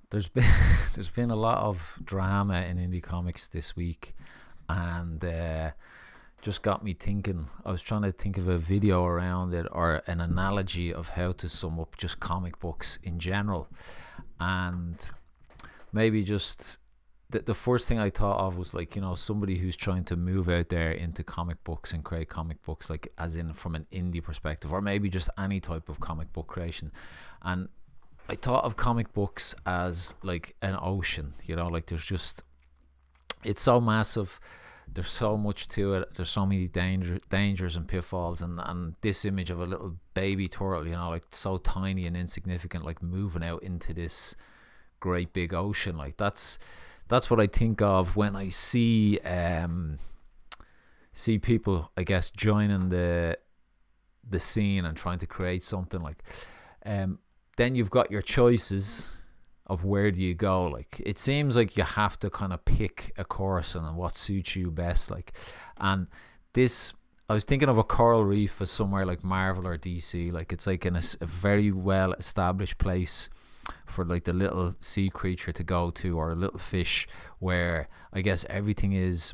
There's been there's been a lot of drama in indie comics this week, and just got me thinking. I was trying to think of a video around it or an analogy of how to sum up just comic books in general, and maybe just the first thing I thought of was like, somebody who's trying to move out there into comic books and create comic books, like as in from an indie perspective, or maybe just any type of comic book creation. And I thought of comic books as like an ocean, like there's just, it's so massive. There's so much to it. There's so many dangers and pitfalls, and this image of a little baby turtle, like so tiny and insignificant, like moving out into this great big ocean. Like that's what I think of when I see people, I guess, joining the scene and trying to create something. Like um then you've got your choices of where do you go. Like it seems like you have to kind of pick a course and what suits you best. Like, and this, I was thinking of a coral reef as somewhere like Marvel or DC. Like it's like in a very well established place for like the little sea creature to go to, or a little fish, where I guess everything is,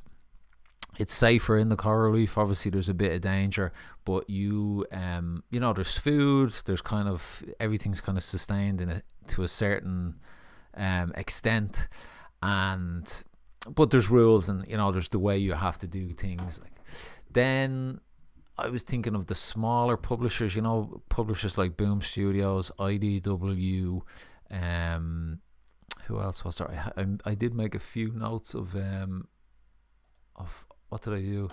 it's safer in the coral reef. Obviously there's a bit of danger, but there's food, there's kind of everything's kind of sustained to a certain extent, and but there's rules, and there's the way you have to do things. Like, then I was thinking of the smaller publishers, publishers like Boom Studios, IDW, who else was there? I did make a few notes of what did I do?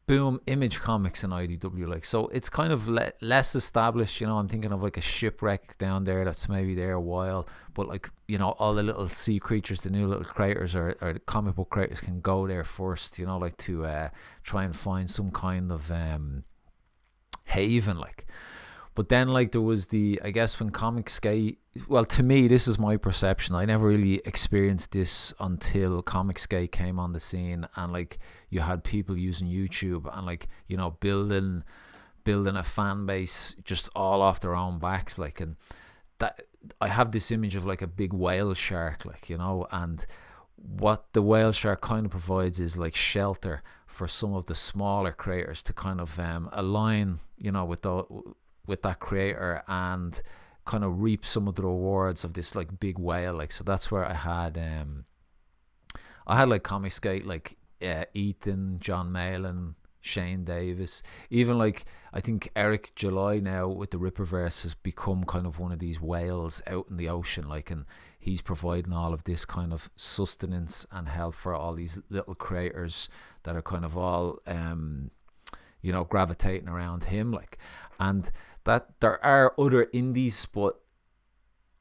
Boom, Image Comics, and IDW. Like, so it's kind of less established. I'm thinking of like a Shipwreck down there that's maybe there a while, but like, all the little sea creatures, the new little creators, or the comic book creators can go there first, like to try and find some kind of haven. Like, but then like there was I guess when Comicsgate, well, to me, this is my perception, I never really experienced this until Comicsgate came on the scene, and like you had people using YouTube and like, building a fan base just all off their own backs. Like, and that, I have this image of like a big whale shark, like, and what the whale shark kind of provides is like shelter for some of the smaller creators to kind of align, with that creator, and kind of reap some of the rewards of this like big whale. Like, so that's where I had like Comicsgate, like Ethan, John Malin, Shane Davis, even like I think Eric July now with the Ripperverse has become kind of one of these whales out in the ocean. Like, and he's providing all of this kind of sustenance and help for all these little creators that are kind of all gravitating around him. Like, and that there are other indies, but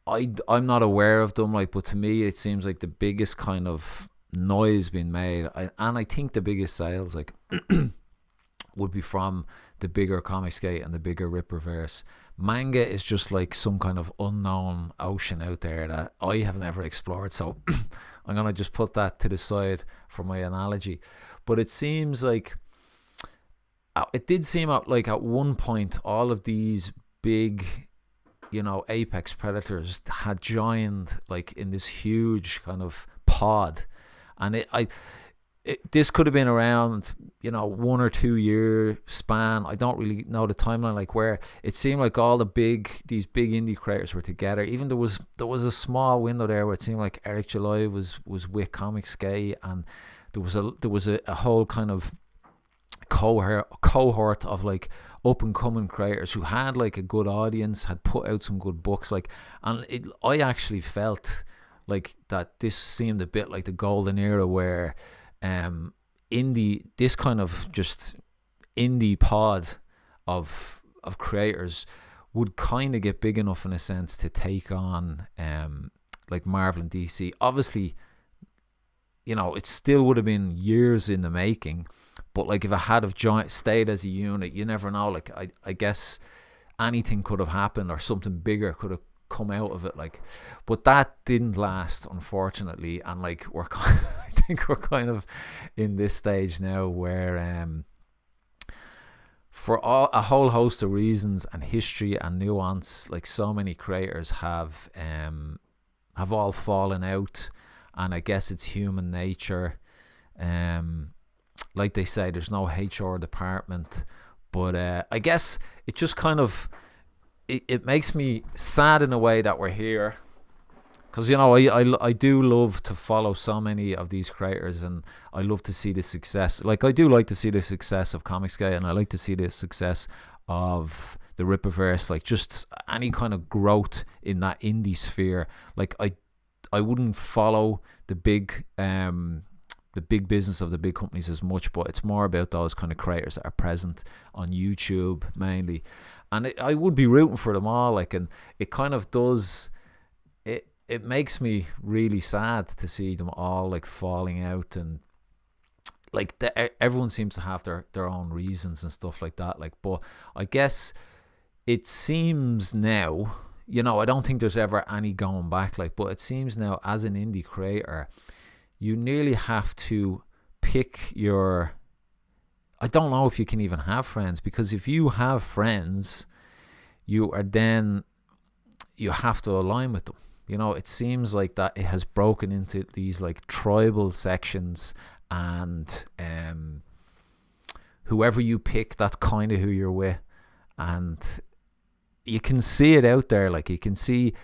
I'm not aware of them. Like, but to me it seems like the biggest kind of noise being made, and I think the biggest sales, like, would be from the bigger Comicsgate and the bigger Ripperverse. Manga is just like some kind of unknown ocean out there that I have never explored, so I'm gonna just put that to the side for my analogy. But it seems like, it did seem like at one point all of these big, apex predators had joined like in this huge kind of pod, and this could have been around 1 or 2 year span. I don't really know the timeline, like where it seemed like all these big indie creators were together. Even there was a small window there where it seemed like Eric July was with Comicsgate, and there was a whole kind of cohort of like up and coming creators who had like a good audience, had put out some good books. Like, and I actually felt like that this seemed a bit like the golden era where this kind of just indie pod of creators would kind of get big enough in a sense to take on like Marvel and DC. Obviously, it still would have been years in the making, but like if it had have stayed as a unit, you never know. Like, I guess anything could have happened, or something bigger could have come out of it. Like, but that didn't last, unfortunately. And like I think we're kind of in this stage now where for a whole host of reasons and history and nuance, like so many creators have have all fallen out, and I guess it's human nature. Like they say, there's no HR department, but I guess it just kind of it makes me sad in a way that we're here, because I do love to follow so many of these creators, and I love to see the success. Like, I do like to see the success of Comicsgate, and I like to see the success of the Rippaverse, like just any kind of growth in that indie sphere. Like, I wouldn't follow the big business of the big companies as much, but it's more about those kind of creators that are present on YouTube mainly, and I would be rooting for them all. Like, and it kind of does. It makes me really sad to see them all like falling out, and like everyone seems to have their own reasons and stuff like that. Like, but I guess it seems now, I don't think there's ever any going back. Like, but it seems now, as an indie creator, you nearly have to pick your. I don't know if you can even have friends, because if you have friends, you have to align with them. It seems like that it has broken into these like tribal sections, and whoever you pick, that's kind of who you're with. And you can see it out there. Like, you can see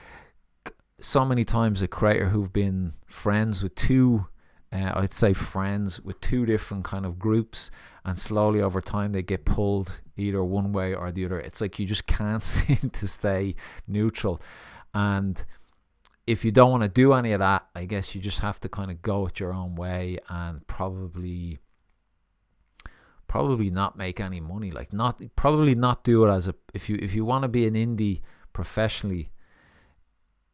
so many times a creator who've been friends with two different kind of groups, and slowly over time they get pulled either one way or the other. It's like you just can't seem to stay neutral. And if you don't want to do any of that, I guess you just have to kind of go it your own way, and probably not make any money. Like, not do it as a, if you want to be an indie professionally,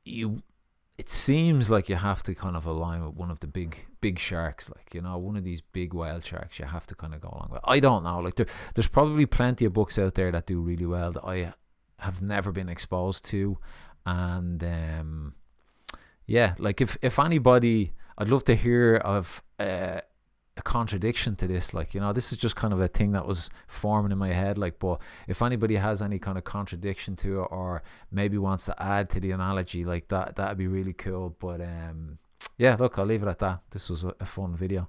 it seems like you have to kind of align with one of the big sharks, like, one of these big whale sharks. You have to kind of go along with. I don't know, like, there's probably plenty of books out there that do really well that I have never been exposed to. And yeah, like, if anybody, I'd love to hear of a contradiction to this. Like, this is just kind of a thing that was forming in my head. Like, but if anybody has any kind of contradiction to it, or maybe wants to add to the analogy, like that'd be really cool. But yeah, look, I'll leave it at that. This was a fun video.